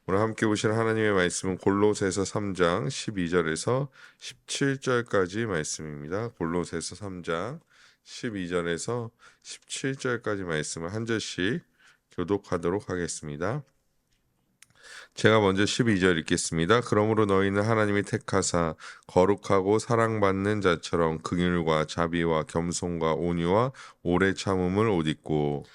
오늘 함께 보실 하나님의 말씀은 골로새서 3장 12절에서 17절까지 말씀입니다. 골로새서 3장 12절에서 17절까지 말씀을 한 절씩 교독하도록 하겠습니다. 제가 먼저 12절 읽겠습니다. 그러므로 너희는 하나님이 택하사 거룩하고 사랑받는 자처럼 긍휼과 자비와 겸손과 온유와 오래 참음을 옷 입고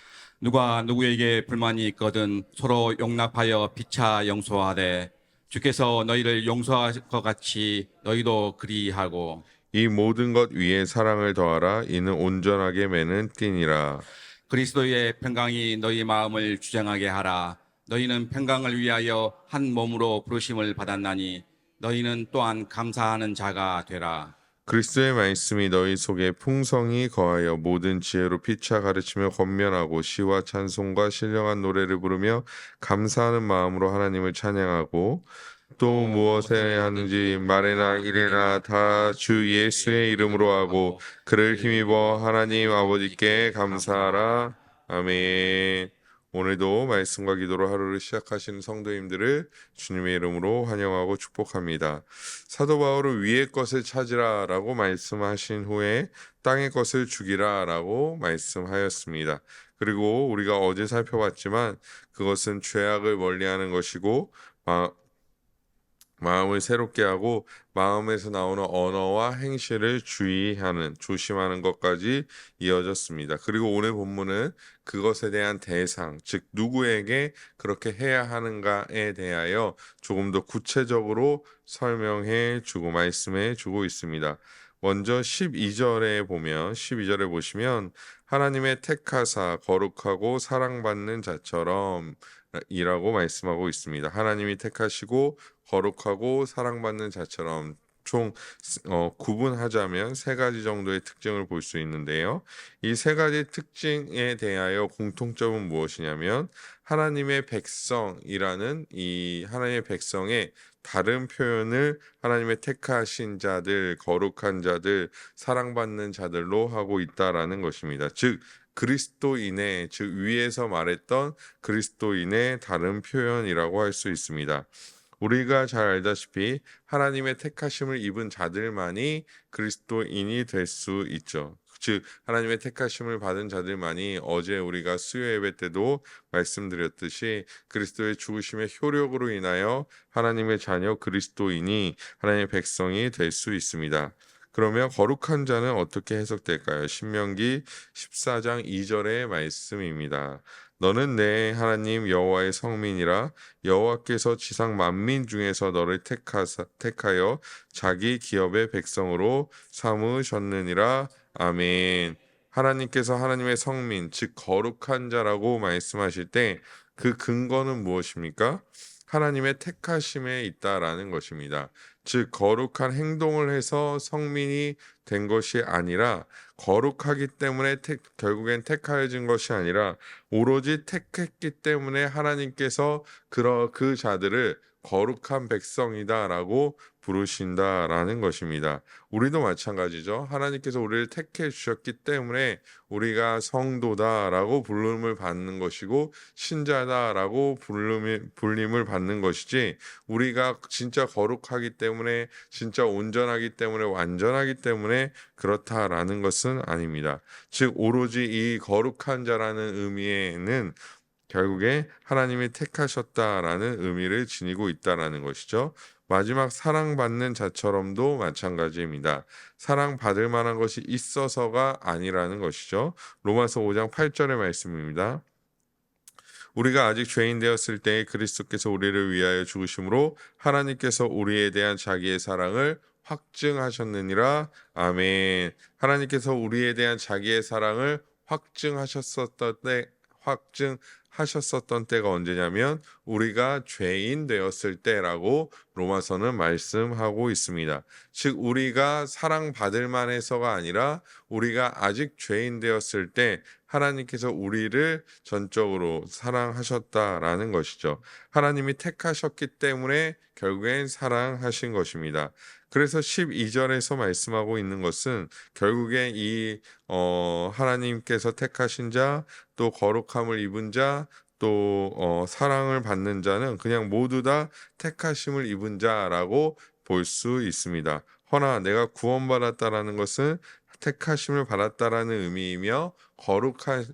누가 누구에게 불만이 있거든 서로 용납하여 피차 용서하되 주께서 너희를 용서할 것 같이 너희도 그리하고 이 모든 것 위에 사랑을 더하라. 이는 온전하게 매는 띠니라. 그리스도의 평강이 너희 마음을 주장하게 하라. 너희는 평강을 위하여 한 몸으로 부르심을 받았나니 너희는 또한 감사하는 자가 되라. 그리스도의 말씀이 너희 속에 풍성히 거하여 모든 지혜로 피차 가르치며 권면하고 시와 찬송과 신령한 노래를 부르며 감사하는 마음으로 하나님을 찬양하고 또 무엇에 하는지 말이나 이래나 다 주 예수의 이름으로 하고 그를 힘입어 하나님 아버지께 감사하라. 아멘. 오늘도 말씀과 기도로 하루를 시작하시는 성도님들을 주님의 이름으로 환영하고 축복합니다. 사도 바울은 위의 것을 찾으라 라고 말씀하신 후에 땅의 것을 죽이라 라고 말씀하였습니다. 그리고 우리가 어제 살펴봤지만 그것은 죄악을 멀리하는 것이고 마음을 새롭게 하고 마음에서 나오는 언어와 행실을 조심하는 것까지 이어졌습니다. 그리고 오늘 본문은 그것에 대한 대상, 즉 누구에게 그렇게 해야 하는가에 대하여 조금 더 구체적으로 설명해 주고 말씀해 주고 있습니다. 먼저 12절에 보시면 하나님의 택하사 거룩하고 사랑받는 자처럼 이라고 말씀하고 있습니다. 하나님이 택하시고 거룩하고 사랑받는 자처럼 총 구분하자면 세 가지 정도의 특징을 볼 수 있는데요. 이 세 가지 특징에 대하여 공통점은 무엇이냐면 하나님의 백성이라는 이 하나님의 백성의 다른 표현을 하나님의 택하신 자들, 거룩한 자들, 사랑받는 자들로 하고 있다라는 것입니다. 즉 그리스도인의 즉 위에서 말했던 그리스도인의 다른 표현이라고 할 수 있습니다. 우리가 잘 알다시피 하나님의 택하심을 입은 자들만이 그리스도인이 될 수 있죠. 즉 하나님의 택하심을 받은 자들만이 어제 우리가 수요 예배 때도 말씀드렸듯이 그리스도의 죽으심의 효력으로 인하여 하나님의 자녀 그리스도인이 하나님의 백성이 될 수 있습니다. 그러면 거룩한 자는 어떻게 해석될까요? 신명기 14장 2절의 말씀입니다. 너는 내 하나님 여호와의 성민이라. 여호와께서 지상 만민 중에서 너를 택하여 자기 기업의 백성으로 삼으셨느니라. 아멘. 하나님께서 하나님의 성민, 즉 거룩한 자라고 말씀하실 때 그 근거는 무엇입니까? 하나님의 택하심에 있다라는 것입니다. 즉 거룩한 행동을 해서 성민이 된 것이 아니라 거룩하기 때문에 결국엔 택하여진 것이 아니라 오로지 택했기 때문에 하나님께서 그 자들을 거룩한 백성이다라고 부르신다라는 것입니다. 우리도 마찬가지죠. 하나님께서 우리를 택해 주셨기 때문에 우리가 성도다라고 부름을 받는 것이고 신자다라고 불림을 받는 것이지 우리가 진짜 거룩하기 때문에 진짜 온전하기 때문에 완전하기 때문에 그렇다라는 것은 아닙니다. 즉 오로지 이 거룩한 자라는 의미에는 결국에 하나님이 택하셨다라는 의미를 지니고 있다라는 것이죠. 마지막 사랑받는 자처럼도 마찬가지입니다. 사랑받을 만한 것이 있어서가 아니라는 것이죠. 로마서 5장 8절의 말씀입니다. 우리가 아직 죄인 되었을 때에 그리스도께서 우리를 위하여 죽으심으로 하나님께서 우리에 대한 자기의 사랑을 확증하셨느니라. 아멘. 하나님께서 우리에 대한 자기의 사랑을 확증하셨었던 때가 언제냐면 우리가 죄인 되었을 때라고 로마서는 말씀하고 있습니다. 즉 우리가 사랑받을 만해서가 아니라 우리가 아직 죄인 되었을 때 하나님께서 우리를 전적으로 사랑하셨다라는 것이죠. 하나님이 택하셨기 때문에 결국엔 사랑하신 것입니다. 그래서 12절에서 말씀하고 있는 것은 결국에 이 하나님께서 택하신 자, 또 거룩함을 입은 자, 또 사랑을 받는 자는 그냥 모두 다 택하심을 입은 자라고 볼 수 있습니다. 허나 내가 구원받았다라는 것은 택하심을 받았다라는 의미이며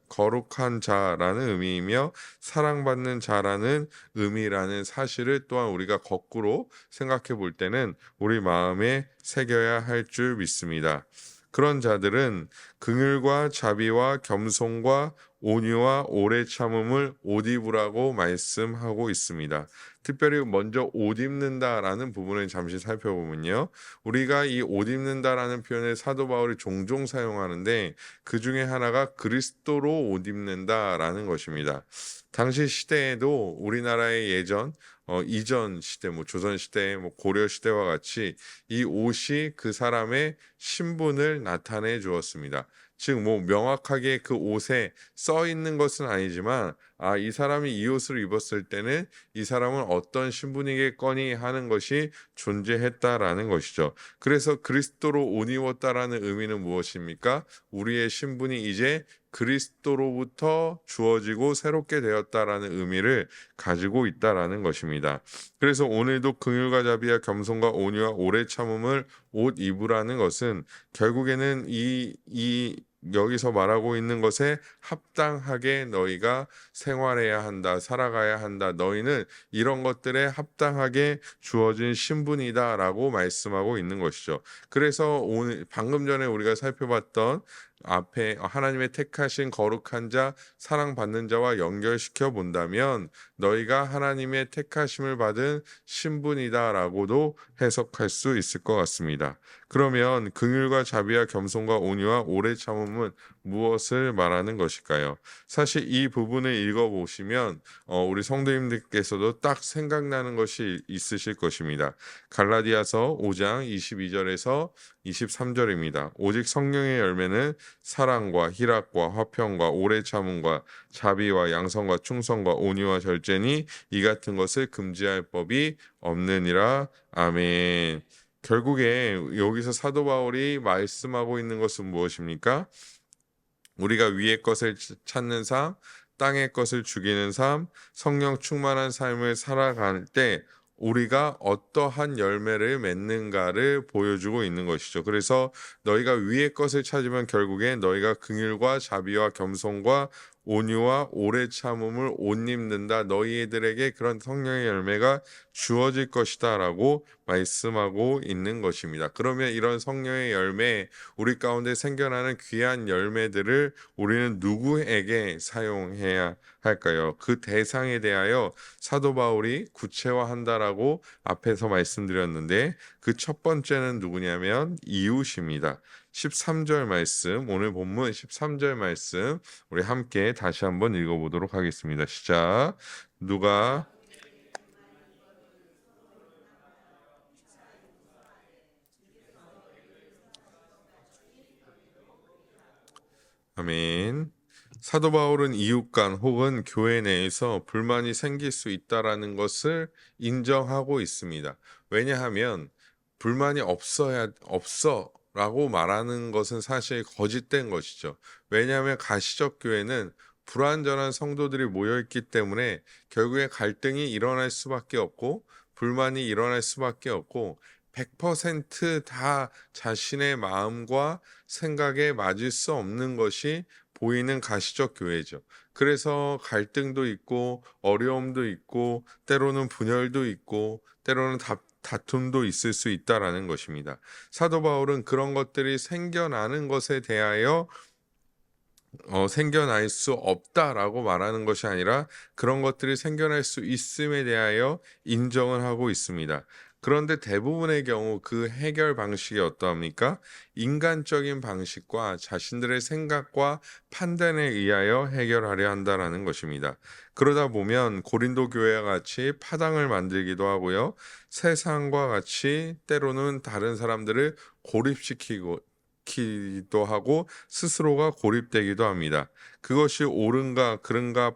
거룩한 자라는 의미이며 사랑받는 자라는 의미라는 사실을 또한 우리가 거꾸로 생각해 볼 때는 우리 마음에 새겨야 할 줄 믿습니다. 그런 자들은 긍휼과 자비와 겸손과 온유와 오래 참음을 옷 입으라고 말씀하고 있습니다. 특별히 먼저 옷 입는다라는 부분을 잠시 살펴보면요. 우리가 이 옷 입는다라는 표현을 사도 바울이 종종 사용하는데 그 중에 하나가 그리스도로 옷 입는다라는 것입니다. 당시 시대에도 우리나라의 이전 시대, 조선 시대, 고려 시대와 같이 이 옷이 그 사람의 신분을 나타내 주었습니다. 즉, 명확하게 그 옷에 써 있는 것은 아니지만, 이 사람이 이 옷을 입었을 때는 이 사람은 어떤 신분이겠거니 하는 것이 존재했다라는 것이죠. 그래서 그리스도로 옷 입었다라는 의미는 무엇입니까? 우리의 신분이 이제 그리스도로부터 주어지고 새롭게 되었다라는 의미를 가지고 있다라는 것입니다. 그래서 오늘도 긍휼과 자비와 겸손과 온유와 오래 참음을 옷 입으라는 것은 결국에는 여기서 말하고 있는 것에 합당하게 너희가 생활해야 한다, 살아가야 한다. 너희는 이런 것들에 합당하게 주어진 신분이다라고 말씀하고 있는 것이죠. 그래서 오늘 방금 전에 우리가 살펴봤던 앞에 하나님의 택하신 거룩한 자, 사랑받는 자와 연결시켜 본다면 너희가 하나님의 택하심을 받은 신분이다라고도 해석할 수 있을 것 같습니다. 그러면 긍휼과 자비와 겸손과 온유와 오래 참음은 무엇을 말하는 것일까요? 사실 이 부분을 읽어보시면 우리 성도님들께서도 딱 생각나는 것이 있으실 것입니다. 갈라디아서 5장 22절에서 23절입니다. 오직 성령의 열매는 사랑과 희락과 화평과 오래 참음과 자비와 양선과 충성과 온유와 절제니 이 같은 것을 금지할 법이 없느니라. 아멘. 결국에 여기서 사도 바울이 말씀하고 있는 것은 무엇입니까? 우리가 위의 것을 찾는 삶, 땅의 것을 죽이는 삶, 성령 충만한 삶을 살아갈 때 우리가 어떠한 열매를 맺는가를 보여주고 있는 것이죠. 그래서 너희가 위의 것을 찾으면 결국에 너희가 긍휼과 자비와 겸손과 온유와 오래 참음을 옷 입는다. 너희들에게 그런 성령의 열매가 주어질 것이다 라고 말씀하고 있는 것입니다. 그러면 이런 성령의 열매, 우리 가운데 생겨나는 귀한 열매들을 우리는 누구에게 사용해야 할까요? 그 대상에 대하여 사도 바울이 구체화한다라고 앞에서 말씀드렸는데 그 첫 번째는 누구냐면 이웃입니다. 13절 말씀, 오늘 본문 13절 말씀 우리 함께 다시 한번 읽어보도록 하겠습니다. 시작. 누가 아멘. 사도 바울은 이웃 간 혹은 교회 내에서 불만이 생길 수 있다라는 것을 인정하고 있습니다. 왜냐하면 불만이 없어라고 말하는 것은 사실 거짓된 것이죠. 왜냐하면 가시적 교회는 불완전한 성도들이 모여있기 때문에 결국에 갈등이 일어날 수밖에 없고 불만이 일어날 수밖에 없고 100% 자신의 마음과 생각에 맞을 수 없는 것이 보이는 가시적 교회죠. 그래서 갈등도 있고 어려움도 있고 때로는 분열도 있고 때로는 다툼도 있을 수 있다라는 것입니다. 사도 바울은 그런 것들이 생겨나는 것에 대하여 생겨날 수 없다라고 말하는 것이 아니라 그런 것들이 생겨날 수 있음에 대하여 인정을 하고 있습니다. 그런데 대부분의 경우 그 해결 방식이 어떠합니까? 인간적인 방식과 자신들의 생각과 판단에 의하여 해결하려 한다라는 것입니다. 그러다 보면 고린도 교회와 같이 파당을 만들기도 하고요. 세상과 같이 때로는 다른 사람들을 고립시키기도 하고 스스로가 고립되기도 합니다. 그것이 옳은가 그른가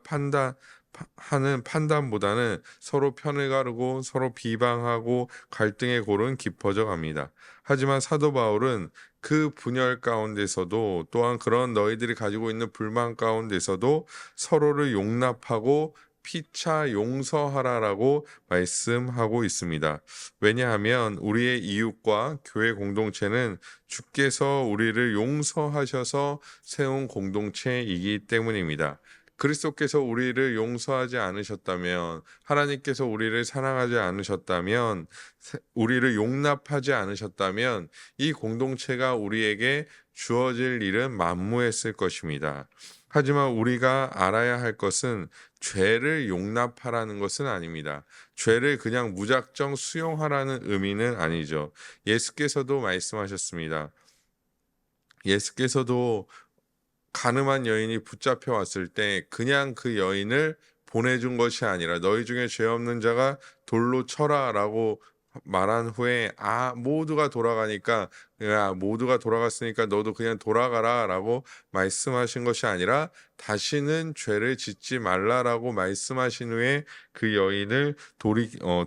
하는 판단보다는 서로 편을 가르고 서로 비방하고 갈등의 골은 깊어져 갑니다. 하지만 사도 바울은 그 분열 가운데서도 또한 그런 너희들이 가지고 있는 불만 가운데서도 서로를 용납하고 피차 용서하라라고 말씀하고 있습니다. 왜냐하면 우리의 이웃과 교회 공동체는 주께서 우리를 용서하셔서 세운 공동체이기 때문입니다. 그리스도께서 우리를 용서하지 않으셨다면, 하나님께서 우리를 사랑하지 않으셨다면, 우리를 용납하지 않으셨다면 이 공동체가 우리에게 주어질 일은 만무했을 것입니다. 하지만 우리가 알아야 할 것은 죄를 용납하라는 것은 아닙니다. 죄를 그냥 무작정 수용하라는 의미는 아니죠. 예수께서도 말씀하셨습니다. 예수께서도 가늠한 여인이 붙잡혀 왔을 때 그냥 그 여인을 보내준 것이 아니라 너희 중에 죄 없는 자가 돌로 쳐라라고 말한 후에 모두가 돌아가니까 야 모두가 돌아갔으니까 너도 그냥 돌아가라라고 말씀하신 것이 아니라 다시는 죄를 짓지 말라라고 말씀하신 후에 그 여인을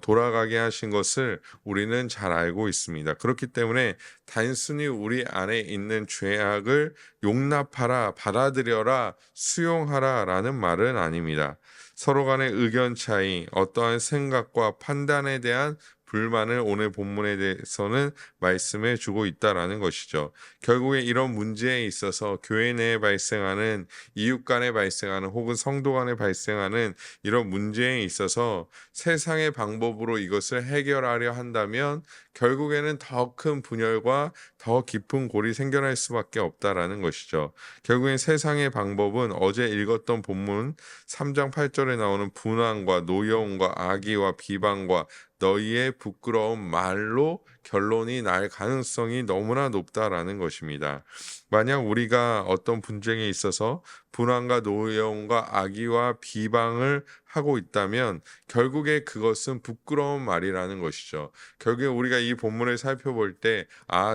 돌아가게 하신 것을 우리는 잘 알고 있습니다. 그렇기 때문에 단순히 우리 안에 있는 죄악을 용납하라, 받아들여라, 수용하라라는 말은 아닙니다. 서로 간의 의견 차이, 어떠한 생각과 판단에 대한 불만을 오늘 본문에 대해서는 말씀해 주고 있다라는 것이죠. 결국에 이런 문제에 있어서 교회 내에 발생하는, 이웃 간에 발생하는, 혹은 성도 간에 발생하는 이런 문제에 있어서 세상의 방법으로 이것을 해결하려 한다면 결국에는 더 큰 분열과 더 깊은 골이 생겨날 수밖에 없다라는 것이죠. 결국엔 세상의 방법은 어제 읽었던 본문 3장 8절에 나오는 분황과 노여움과 악의와 비방과 너희의 부끄러운 말로 결론이 날 가능성이 너무나 높다라는 것입니다. 만약 우리가 어떤 분쟁에 있어서 분황과 노여움과 악의와 비방을 하고 있다면 결국에 그것은 부끄러운 말이라는 것이죠. 결국에 우리가 이 본문을 살펴볼 때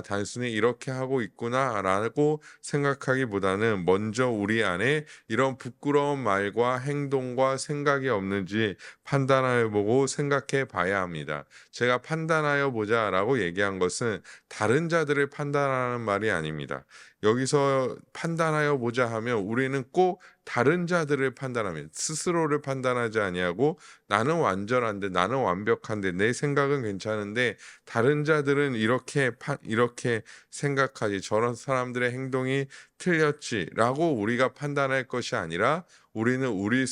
단순히 이렇게 하고 있구나라고 생각하기보다는 먼저 우리 안에 이런 부끄러운 말과 행동과 생각이 없는지 판단하여 보고 생각해 봐야 합니다. 제가 판단하여 보자라고 얘기한 것은 다른 자들을 판단하는 말이 아닙니다. 여기서 판단하여 보자 하면 우리는 꼭 다른 자들을 판단하면 스스로를 판단하지 아니하고 나는 완전한데, 나는 완벽한데, 내 생각은 괜찮은데 다른 자들은 이렇게 생각하지, 저런 사람들의 행동이 틀렸지라고 우리가 판단할 것이 아니라 우리는 우리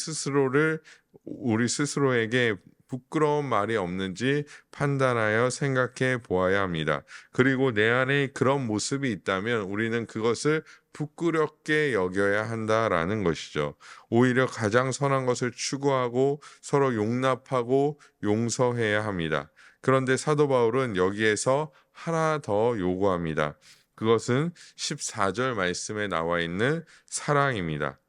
스스로에게 부끄러운 말이 없는지 판단하여 생각해 보아야 합니다. 그리고 내 안에 그런 모습이 있다면 우리는 그것을 부끄럽게 여겨야 한다라는 것이죠. 오히려 가장 선한 것을 추구하고 서로 용납하고 용서해야 합니다. 그런데 사도 바울은 여기에서 하나 더 요구합니다. 그것은 14절 말씀에 나와 있는 사랑입니다.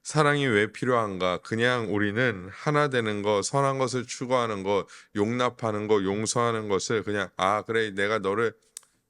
사랑이 왜 필요한가? 그냥 우리는 하나 되는 것, 선한 것을 추구하는 것, 용납하는 것, 용서하는 것을 그냥 그래 내가 너를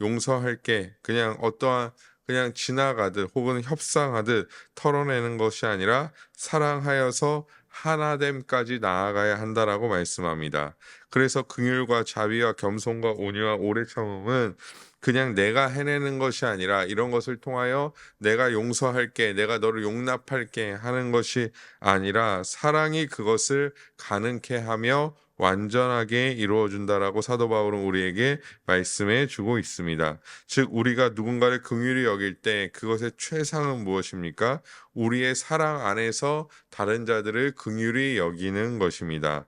용서할게. 그냥 지나가듯 혹은 협상하듯 털어내는 것이 아니라 사랑하여서 하나됨까지 나아가야 한다라고 말씀합니다. 그래서 긍휼과 자비와 겸손과 온유와 오래 참음은 그냥 내가 해내는 것이 아니라 이런 것을 통하여 내가 용서할게, 내가 너를 용납할게 하는 것이 아니라 사랑이 그것을 가능케 하며 완전하게 이루어준다라고 사도 바울은 우리에게 말씀해 주고 있습니다. 즉 우리가 누군가를 긍휼히 여길 때 그것의 최상은 무엇입니까? 우리의 사랑 안에서 다른 자들을 긍휼히 여기는 것입니다.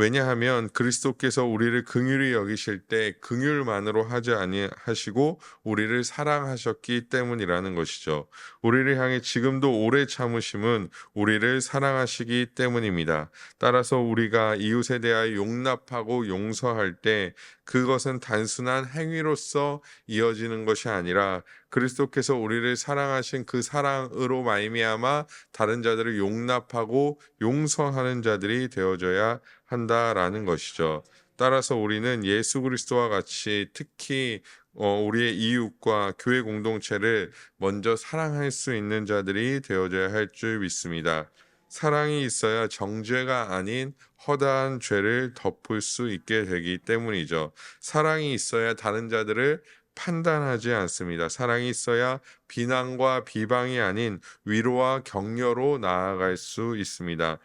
왜냐하면 그리스도께서 우리를 긍휼히 여기실 때 긍휼만으로 하지 아니하시고 우리를 사랑하셨기 때문이라는 것이죠. 우리를 향해 지금도 오래 참으심은 우리를 사랑하시기 때문입니다. 따라서 우리가 이웃에 대하여 용납하고 용서할 때 그것은 단순한 행위로서 이어지는 것이 아니라 그리스도께서 우리를 사랑하신 그 사랑으로 말미암아 다른 자들을 용납하고 용서하는 자들이 되어져야 한다라는 것이죠. 따라서 우리는 예수 그리스도와 같이 특히 우리의 이웃과 교회 공동체를 먼저 사랑할 수 있는 자들이 되어져야 할 줄 믿습니다. 사랑이 있어야 정죄가 아닌 허다한 죄를 덮을 수 있게 되기 때문이죠. 사랑이 있어야 다른 자들을 판단하지 않습니다. 사랑이 있어야 비난과 비방이 아닌 위로와 격려로 나아갈 수 있습니다.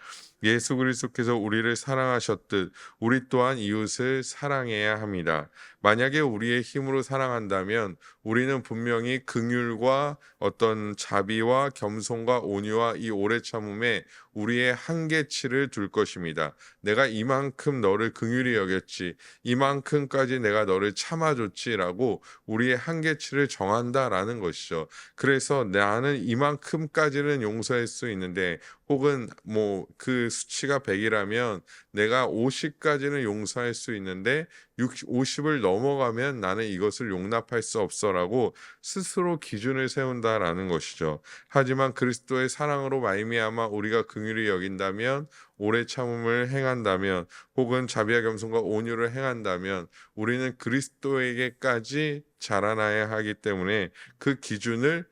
예수 그리스도께서 우리를 사랑하셨듯 우리 또한 이웃을 사랑해야 합니다. 만약에 우리의 힘으로 사랑한다면 우리는 분명히 긍휼과 어떤 자비와 겸손과 온유와 이 오래 참음에 우리의 한계치를 둘 것입니다. 내가 이만큼 너를 긍휼히 여겼지, 이만큼까지 내가 너를 참아줬지라고 우리의 한계치를 정한다라는 것이죠. 그래서 나는 이만큼까지는 용서할 수 있는데, 혹은 뭐 그 수치가 100이라면 내가 50까지는 용서할 수 있는데 50을 넘어가면 나는 이것을 용납할 수 없어라고 스스로 기준을 세운다라는 것이죠. 하지만 그리스도의 사랑으로 말미암아 우리가 긍휼히 여긴다면, 오래 참음을 행한다면, 혹은 자비와 겸손과 온유를 행한다면 우리는 그리스도에게까지 자라나야 하기 때문에 그 기준을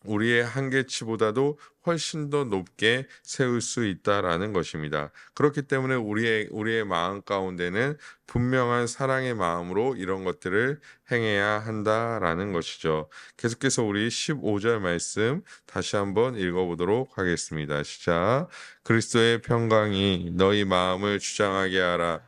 우리의 한계치보다도 훨씬 더 높게 세울 수 있다라는 것입니다. 그렇기 때문에 우리의 마음 가운데는 분명한 사랑의 마음으로 이런 것들을 행해야 한다라는 것이죠. 계속해서 우리 15절 말씀 다시 한번 읽어보도록 하겠습니다. 시작. 그리스도의 평강이 너희 마음을 주장하게 하라.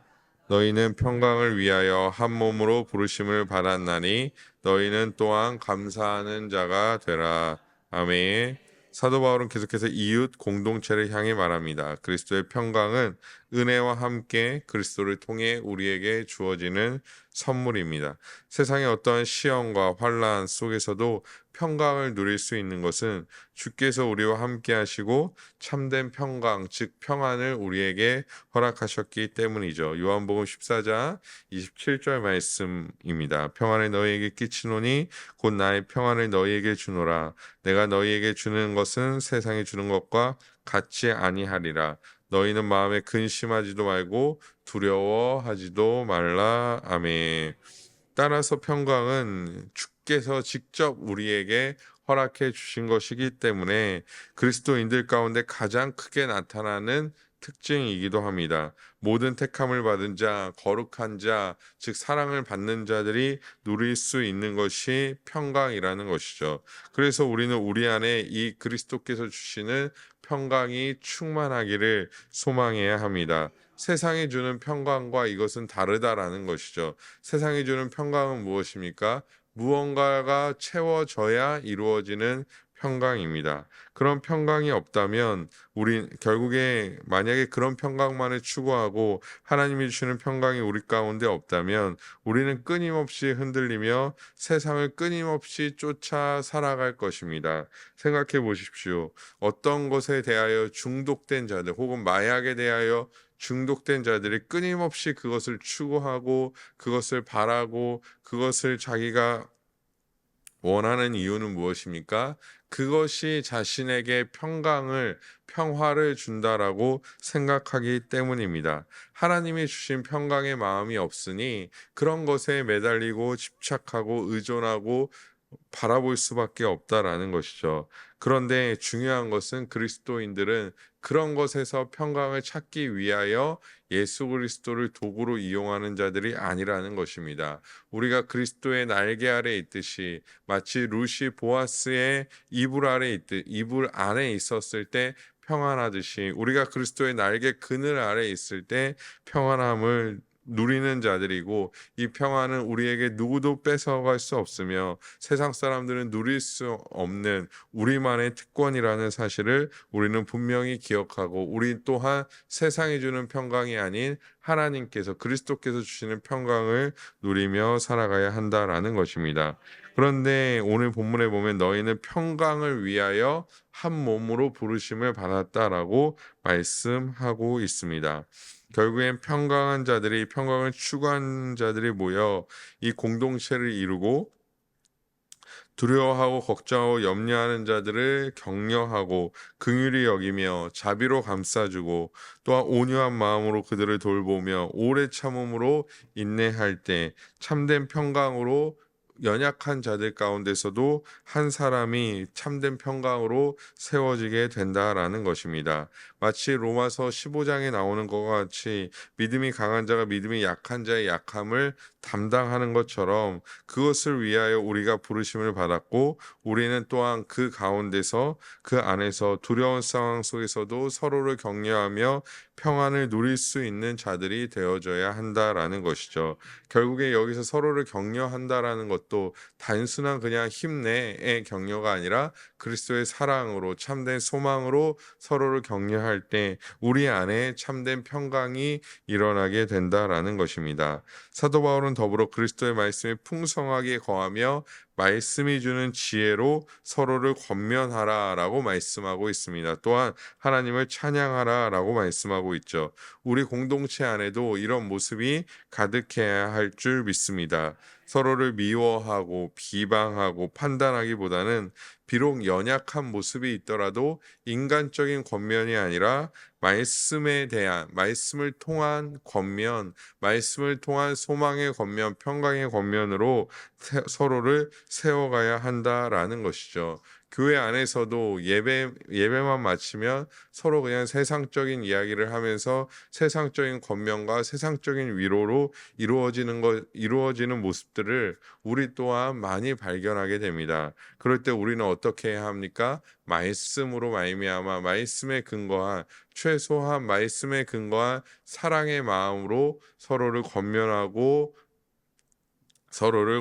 너희는 평강을 위하여 한 몸으로 부르심을 받았나니 너희는 또한 감사하는 자가 되라. 아멘. 사도 바울은 계속해서 이웃 공동체를 향해 말합니다. 그리스도의 평강은 은혜와 함께 그리스도를 통해 우리에게 주어지는 선물입니다. 세상의 어떠한 시험과 환난 속에서도 평강을 누릴 수 있는 것은 주께서 우리와 함께 하시고 참된 평강, 즉 평안을 우리에게 허락하셨기 때문이죠. 요한복음 14장 27절 말씀입니다. 평안을 너희에게 끼치노니 곧 나의 평안을 너희에게 주노라. 내가 너희에게 주는 것은 세상이 주는 것과 같지 아니하리라. 너희는 마음에 근심하지도 말고 두려워하지도 말라. 아멘. 따라서 평강은 주께서 직접 우리에게 허락해 주신 것이기 때문에 그리스도인들 가운데 가장 크게 나타나는 특징이기도 합니다. 모든 택함을 받은 자, 거룩한 자, 즉 사랑을 받는 자들이 누릴 수 있는 것이 평강이라는 것이죠. 그래서 우리는 우리 안에 이 그리스도께서 주시는 평강이 충만하기를 소망해야 합니다. 세상이 주는 평강과 이것은 다르다라는 것이죠. 세상이 주는 평강은 무엇입니까? 무언가가 채워져야 이루어지는 평강입니다. 그런 평강이 없다면 우리 결국에 만약에 그런 평강만을 추구하고 하나님이 주시는 평강이 우리 가운데 없다면 우리는 끊임없이 흔들리며 세상을 끊임없이 쫓아 살아갈 것입니다. 생각해 보십시오. 어떤 것에 대하여 중독된 자들 혹은 마약에 대하여 중독된 자들이 끊임없이 그것을 추구하고 그것을 바라고 그것을 자기가 원하는 이유는 무엇입니까? 그것이 자신에게 평화를 준다라고 생각하기 때문입니다. 하나님이 주신 평강의 마음이 없으니 그런 것에 매달리고 집착하고 의존하고 바라볼 수밖에 없다라는 것이죠. 그런데 중요한 것은 그리스도인들은 그런 것에서 평강을 찾기 위하여 예수 그리스도를 도구로 이용하는 자들이 아니라는 것입니다. 우리가 그리스도의 날개 아래 있듯이 마치 루시 보아스의 이불 안에 있었을 때 평안하듯이 우리가 그리스도의 날개 그늘 아래 있을 때 평안함을 누리는 자들이고, 이 평안은 우리에게 누구도 뺏어갈 수 없으며 세상 사람들은 누릴 수 없는 우리만의 특권이라는 사실을 우리는 분명히 기억하고, 우리 또한 세상이 주는 평강이 아닌 하나님께서 그리스도께서 주시는 평강을 누리며 살아가야 한다라는 것입니다. 그런데 오늘 본문에 보면 너희는 평강을 위하여 한 몸으로 부르심을 받았다라고 말씀하고 있습니다. 결국엔 평강을 추구하는 자들이 모여 이 공동체를 이루고 두려워하고 걱정하고 염려하는 자들을 격려하고 긍휼히 여기며 자비로 감싸주고 또한 온유한 마음으로 그들을 돌보며 오래 참음으로 인내할 때 참된 평강으로 연약한 자들 가운데서도 한 사람이 참된 평강으로 세워지게 된다라는 것입니다. 마치 로마서 15장에 나오는 것과 같이 믿음이 강한 자가 믿음이 약한 자의 약함을 담당하는 것처럼 그것을 위하여 우리가 부르심을 받았고 우리는 또한 그 가운데서 그 안에서 두려운 상황 속에서도 서로를 격려하며 평안을 누릴 수 있는 자들이 되어져야 한다라는 것이죠. 결국에 여기서 서로를 격려한다라는 것도 단순한 그냥 힘내의 격려가 아니라 그리스도의 사랑으로 참된 소망으로 서로를 격려할 때 우리 안에 참된 평강이 일어나게 된다라는 것입니다. 사도 바울은 더불어 그리스도의 말씀이 풍성하게 거하며 말씀이 주는 지혜로 서로를 권면하라라고 말씀하고 있습니다. 또한 하나님을 찬양하라라고 말씀하고 있죠. 우리 공동체 안에도 이런 모습이 가득해야 할 줄 믿습니다. 서로를 미워하고 비방하고 판단하기보다는 비록 연약한 모습이 있더라도 인간적인 권면이 아니라 말씀에 대한 말씀을 통한 권면, 말씀을 통한 소망의 권면, 평강의 권면으로 서로를 세워가야 한다라는 것이죠. 교회 안에서도 예배만 마치면 서로 그냥 세상적인 이야기를 하면서 세상적인 권면과 세상적인 위로로 이루어지는 모습들을 우리 또한 많이 발견하게 됩니다. 그럴 때 우리는 어떻게 해야 합니까? 말씀으로 말미암아 말씀에 근거한 최소한 말씀에 근거한 사랑의 마음으로 서로를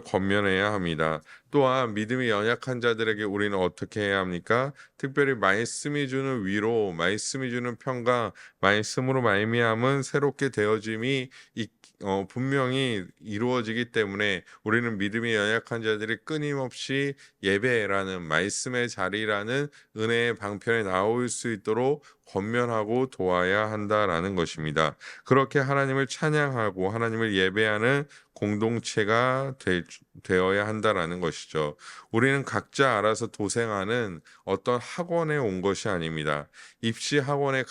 권면해야 합니다. 또한 믿음이 연약한 자들에게 우리는 어떻게 해야 합니까? 특별히 말씀이 주는 위로, 말씀이 주는 평강, 말씀으로 말미암은 새롭게 되어짐이 분명히 이루어지기 때문에 우리는 믿음이 연약한 자들이 끊임없이 예배라는 말씀의 자리라는 은혜의 방편에 나올 수 있도록 권면하고 도와야 한다라는 것입니다. 그렇게 하나님을 찬양하고 하나님을 예배하는 공동체가 되어야 한다라는 것이죠. 우리는 각자 알아서 도생하는 어떤 학원에 온 것이 아닙니다. 입시 학원을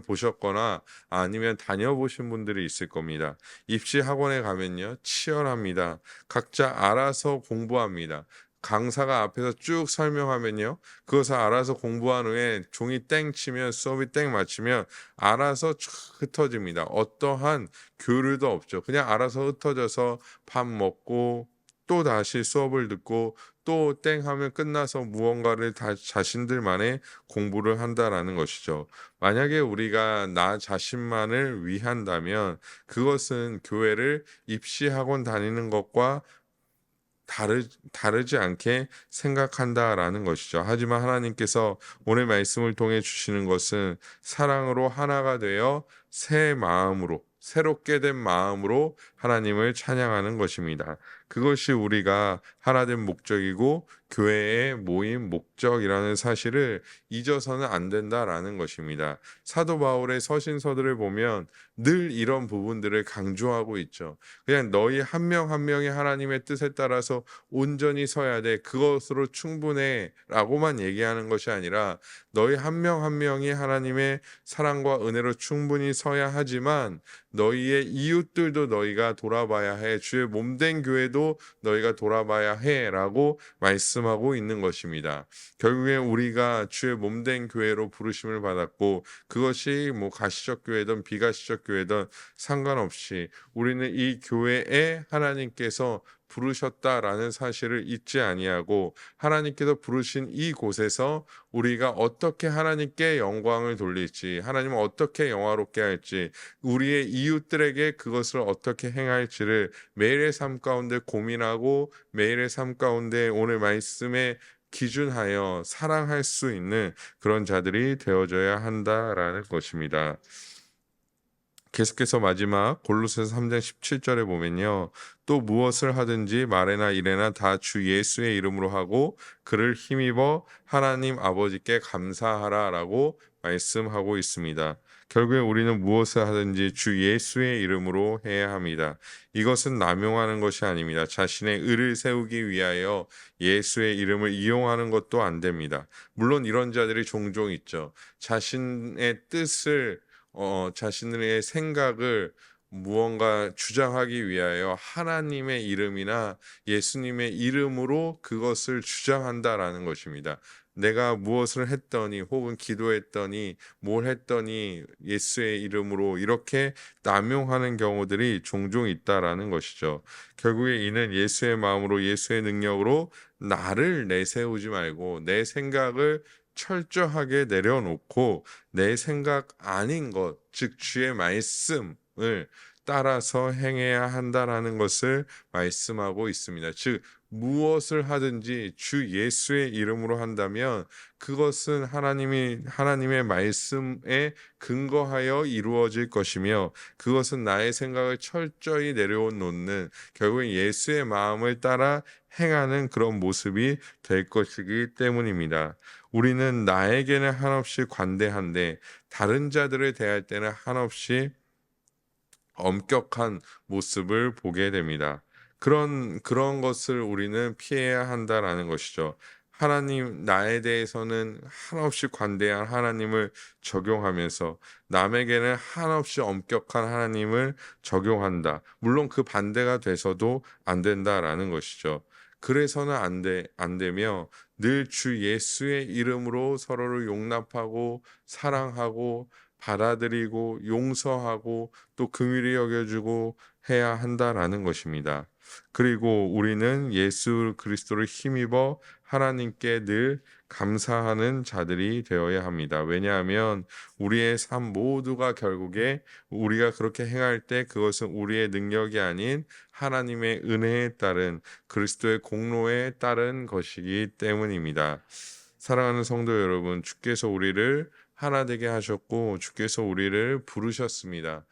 보셨거나 아니면 다녀보신 분들이 있을 겁니다. 입시 학원에 가면요, 치열합니다. 각자 알아서 공부합니다. 강사가 앞에서 쭉 설명하면요, 그것을 알아서 공부한 후에 종이 땡 치면 수업이 땡 맞추면 알아서 쭉 흩어집니다. 어떠한 교류도 없죠. 그냥 알아서 흩어져서 밥 먹고 또 다시 수업을 듣고 또 땡 하면 끝나서 무언가를 자신들만의 공부를 한다라는 것이죠. 만약에 우리가 나 자신만을 위한다면 그것은 교회를 입시학원 다니는 것과 다르지 않게 생각한다라는 것이죠. 하지만 하나님께서 오늘 말씀을 통해 주시는 것은 사랑으로 하나가 되어 새 마음으로 새롭게 된 마음으로 하나님을 찬양하는 것입니다. 그것이 우리가 하나된 목적이고 교회의 모임 목적이라는 사실을 잊어서는 안 된다라는 것입니다. 사도 바울의 서신서들을 보면 늘 이런 부분들을 강조하고 있죠. 그냥 너희 한 명 한 명이 하나님의 뜻에 따라서 온전히 서야 돼. 그것으로 충분해. 라고만 얘기하는 것이 아니라 너희 한 명 한 명이 하나님의 사랑과 은혜로 충분히 서야 하지만 너희의 이웃들도 너희가 돌아봐야 해. 주의 몸된 교회도 너희가 돌아봐야 해. 라고 말씀하고 있는 것입니다. 결국에 우리가 주의 몸된 교회로 부르심을 받았고 그것이 뭐 가시적 교회든 비가시적 교회든 상관없이 우리는 이 교회에 하나님께서 부르셨다라는 사실을 잊지 아니하고 하나님께서 부르신 이 곳에서 우리가 어떻게 하나님께 영광을 돌릴지 하나님을 어떻게 영화롭게 할지 우리의 이웃들에게 그것을 어떻게 행할지를 매일의 삶 가운데 고민하고 매일의 삶 가운데 오늘 말씀에 기준하여 사랑할 수 있는 그런 자들이 되어져야 한다라는 것입니다. 계속해서 마지막 골로새서 3장 17절에 보면요. 또 무엇을 하든지 말에나 일에나 다 주 예수의 이름으로 하고 그를 힘입어 하나님 아버지께 감사하라라고 말씀하고 있습니다. 결국에 우리는 무엇을 하든지 주 예수의 이름으로 해야 합니다. 이것은 남용하는 것이 아닙니다. 자신의 의를 세우기 위하여 예수의 이름을 이용하는 것도 안 됩니다. 물론 이런 자들이 종종 있죠. 자신의 뜻을 자신의 생각을 무언가 주장하기 위하여 하나님의 이름이나 예수님의 이름으로 그것을 주장한다라는 것입니다. 내가 무엇을 했더니 혹은 기도했더니 뭘 했더니 예수의 이름으로 이렇게 남용하는 경우들이 종종 있다라는 것이죠. 결국에 이는 예수의 마음으로 예수의 능력으로 나를 내세우지 말고 내 생각을 철저하게 내려놓고 내 생각 아닌 것, 즉 주의 말씀을 따라서 행해야 한다라는 것을 말씀하고 있습니다. 즉 무엇을 하든지 주 예수의 이름으로 한다면 그것은 하나님의 말씀에 근거하여 이루어질 것이며 그것은 나의 생각을 철저히 내려놓는 결국 예수의 마음을 따라 행하는 그런 모습이 될 것이기 때문입니다. 우리는 나에게는 한없이 관대한데 다른 자들을 대할 때는 한없이 엄격한 모습을 보게 됩니다. 그런 것을 우리는 피해야 한다라는 것이죠. 하나님, 나에 대해서는 한없이 관대한 하나님을 적용하면서 남에게는 한없이 엄격한 하나님을 적용한다. 물론 그 반대가 돼서도 안 된다라는 것이죠. 그래서는 안 되며 늘 주 예수의 이름으로 서로를 용납하고 사랑하고 받아들이고 용서하고 또 긍휼히 여겨주고 해야 한다라는 것입니다. 그리고 우리는 예수 그리스도를 힘입어 하나님께 늘 감사하는 자들이 되어야 합니다. 왜냐하면 우리의 삶 모두가 결국에 우리가 그렇게 행할 때 그것은 우리의 능력이 아닌 하나님의 은혜에 따른 그리스도의 공로에 따른 것이기 때문입니다. 사랑하는 성도 여러분, 주께서 우리를 하나 되게 하셨고 주께서 우리를 부르셨습니다.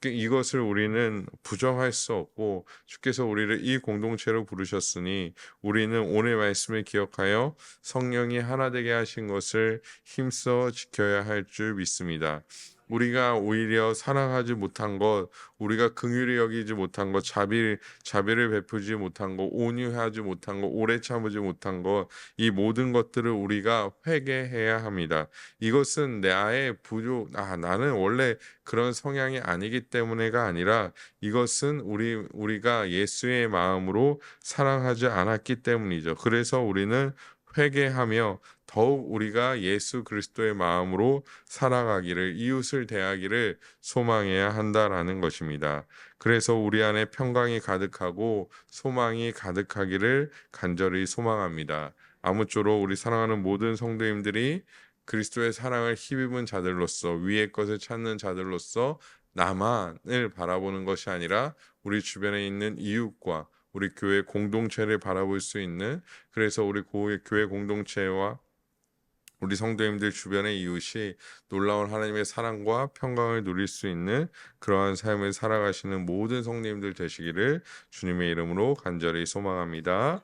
이것을 우리는 부정할 수 없고 주께서 우리를 이 공동체로 부르셨으니 우리는 오늘 말씀을 기억하여 성령이 하나 되게 하신 것을 힘써 지켜야 할 줄 믿습니다. 우리가 오히려 사랑하지 못한 것, 우리가 긍휼히 여기지 못한 것, 자비를 베푸지 못한 것, 온유하지 못한 것, 오래 참으지 못한 것, 이 모든 것들을 우리가 회개해야 합니다. 이것은 나는 원래 그런 성향이 아니기 때문에가 아니라 이것은 우리가 예수의 마음으로 사랑하지 않았기 때문이죠. 그래서 우리는 회개하며 더욱 우리가 예수 그리스도의 마음으로 살아가기를 이웃을 대하기를 소망해야 한다라는 것입니다. 그래서 우리 안에 평강이 가득하고 소망이 가득하기를 간절히 소망합니다. 아무쪼록 우리 사랑하는 모든 성도님들이 그리스도의 사랑을 힘입은 자들로서 위의 것을 찾는 자들로서 나만을 바라보는 것이 아니라 우리 주변에 있는 이웃과 우리 교회 공동체를 바라볼 수 있는 그래서 우리 교회 공동체와 우리 성도님들 주변의 이웃이 놀라운 하나님의 사랑과 평강을 누릴 수 있는 그러한 삶을 살아가시는 모든 성도님들 되시기를 주님의 이름으로 간절히 소망합니다.